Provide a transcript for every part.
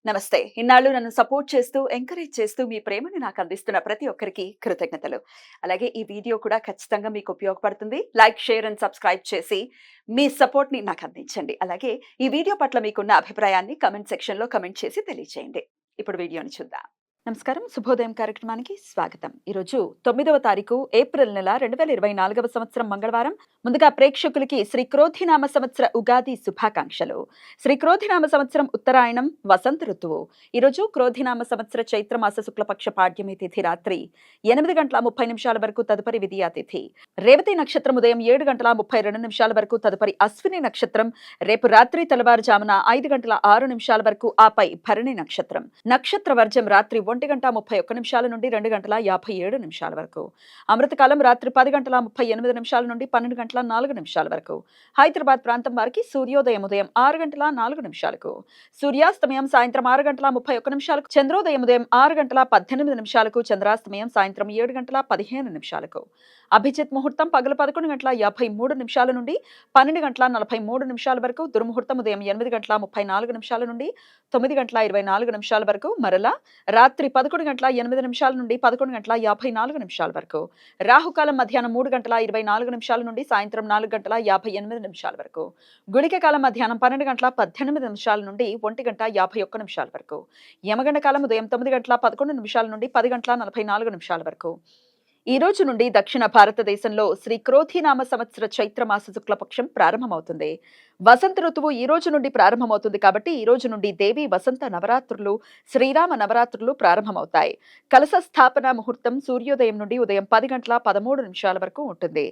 నమస్తే. ఇన్నాళ్ళు నన్ను సపోర్ట్ చేస్తూ, ఎంకరేజ్ చేస్తూ మీ ప్రేమని నాకు అందిస్తున్న ప్రతి ఒక్కరికి కృతజ్ఞతలు. అలాగే ఈ వీడియో కూడా ఖచ్చితంగా మీకు ఉపయోగపడుతుంది. లైక్, షేర్ అండ్ సబ్స్క్రైబ్ చేసి మీ సపోర్ట్‌ని నాకు అందించండి. అలాగే ఈ వీడియో పట్ల మీకున్న అభిప్రాయాన్ని కామెంట్ సెక్షన్‌లో కామెంట్ చేసి తెలియజేయండి. ఇప్పుడు వీడియోని చూద్దాం. నమస్కారం. శుభోదయం కార్యక్రమానికి స్వాగతం. ఈరోజు 9వ తారీఖు ఏప్రిల్ నెల 2024వ సంవత్సరం మంగళవారం. ముందుగా ప్రేక్షకులకి శ్రీ క్రోధినామ సంవత్సర ఉగాది శుభాకాంక్షలు. శ్రీ క్రోధినామ సంవత్సరం ఉత్తరాయణం వసంత ఋతువు. ఈరోజు క్రోధినామ సంవత్సర చైత్రమాస శుక్లపక్ష పాడ్యమి తిథి రాత్రి 8:30 వరకు తదుపరి విధియా తిథి. రేవతి నక్షత్రం ఉదయం 7:32 వరకు తదుపరి అశ్విని నక్షత్రం. రేపు రాత్రి తెల్లవారుజామున 5:06 వరకు ఆపై భరణి నక్షత్రం. నక్షత్ర వర్జం రాత్రి 1:31 నుండి 2:57 వరకు. అమృతకాలం రాత్రి 10:38 నుండి 12:04 వరకు. హైదరాబాద్ ప్రాంతం వారికి సూర్యోదయం ఉదయం 6:04 సూర్యాస్తమయం సాయంత్రం 6:31 చంద్రోదయం ఉదయం 6:18 చంద్రాస్తమయం సాయంత్రం 7:15 అభిజిత్ ముహూర్తం పగలు 11:53 నుండి 12:43 వరకు. దుర్ముహూర్తం ఉదయం 8:34 నుండి 9:24 వరకు. మరలా రాత్రి 11:08 నుండి 11:54 వరకు. రాహుకాలం మధ్యాహ్నం 3:24 నుండి సాయంత్రం 4:58 వరకు. గుళిక కాలం మధ్యాహ్నం 12:18 నుండి 1:51 వరకు. యమగండ కాలం ఉదయం 9:11 నుండి 10:44 వరకు. ఈ రోజు నుండి దక్షిణ భారతదేశంలో శ్రీ క్రోధినామ సంవత్సర చైత్రమాస శుక్లపక్షం ప్రారంభమవుతుంది. వసంత ఋతువు ఈ రోజు నుండి ప్రారంభమవుతుంది కాబట్టి ఈ రోజు నుండి దేవి వసంత నవరాత్రులు, శ్రీరామ నవరాత్రులు ప్రారంభమవుతాయి. కలశ స్థాపన ముహూర్తం సూర్యోదయం నుండి ఉదయం 10:13 వరకు ఉంటుంది.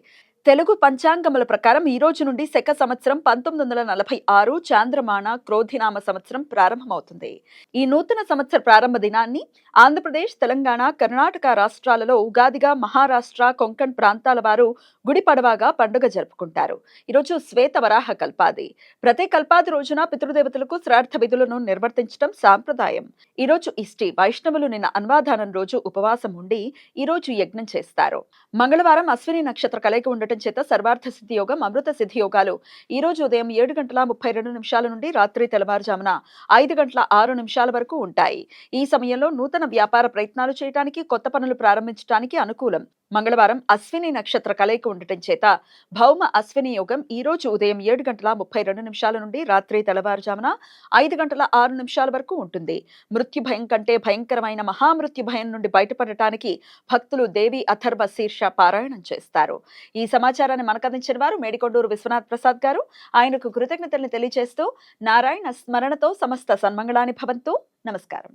తెలుగు పంచాంగముల ప్రకారం ఈ రోజు నుండి శక సంవత్సరం 1946 చాంద్రమాన క్రోధినామ సంవత్సరం ప్రారంభమవుతుంది. ఈ నూతన సంవత్సర ప్రారంభ దినాన్ని ఆంధ్రప్రదేశ్, తెలంగాణ, కర్ణాటక రాష్ట్రాలలో ఉగాదిగా, మహారాష్ట్ర, కొంకణ్ ప్రాంతాల వారు గుడి పడవాగా పండుగ జరుపుకుంటారు. ఈరోజు శ్వేత వరాహ కల్పాది. ప్రతి కల్పాది రోజున పితృదేవతలకు శ్రార్థ విధులను నిర్వర్తించడం సాంప్రదాయం. ఈరోజు ఇష్టి వైష్ణవులు నిన్న అన్వాధానం రోజు ఉపవాసం ఉండి ఈ రోజు యజ్ఞం చేస్తారు. మంగళవారం అశ్విని నక్షత్ర కలయిక ఉండటం చేత సర్వార్థ సిద్ధి యోగం, అమృత సిద్ధి యోగాలు ఈ రోజు ఉదయం 7:32 నుండి రాత్రి తెల్లవారుజామున 5:06 వరకు ఉంటాయి. ఈ సమయంలో నూతన వ్యాపార ప్రయత్నాలు చేయడానికి, కొత్త పనులు ప్రారంభించడానికి అనుకూలం. మంగళవారం అశ్విని నక్షత్ర కలయిక ఉండటం చేత భౌమ అశ్విని యోగం ఈ రోజు ఉదయం 7:32 నుండి రాత్రి తెల్లవారుజామున 5:06 వరకు ఉంటుంది. మృత్యు భయం కంటే భయంకరమైన మహామృత్యు భయం నుండి బయటపడటానికి భక్తులు దేవి అథర్వ శీర్ష పారాయణం చేస్తారు. ఈ సమాచారాన్ని మనకందించిన వారు మేడికొండూరు విశ్వనాథ్ ప్రసాద్ గారు. ఆయనకు కృతజ్ఞతల్ని తెలియజేస్తూ నారాయణ స్మరణతో సమస్త సన్మంగళాని భవంతు. నమస్కారం.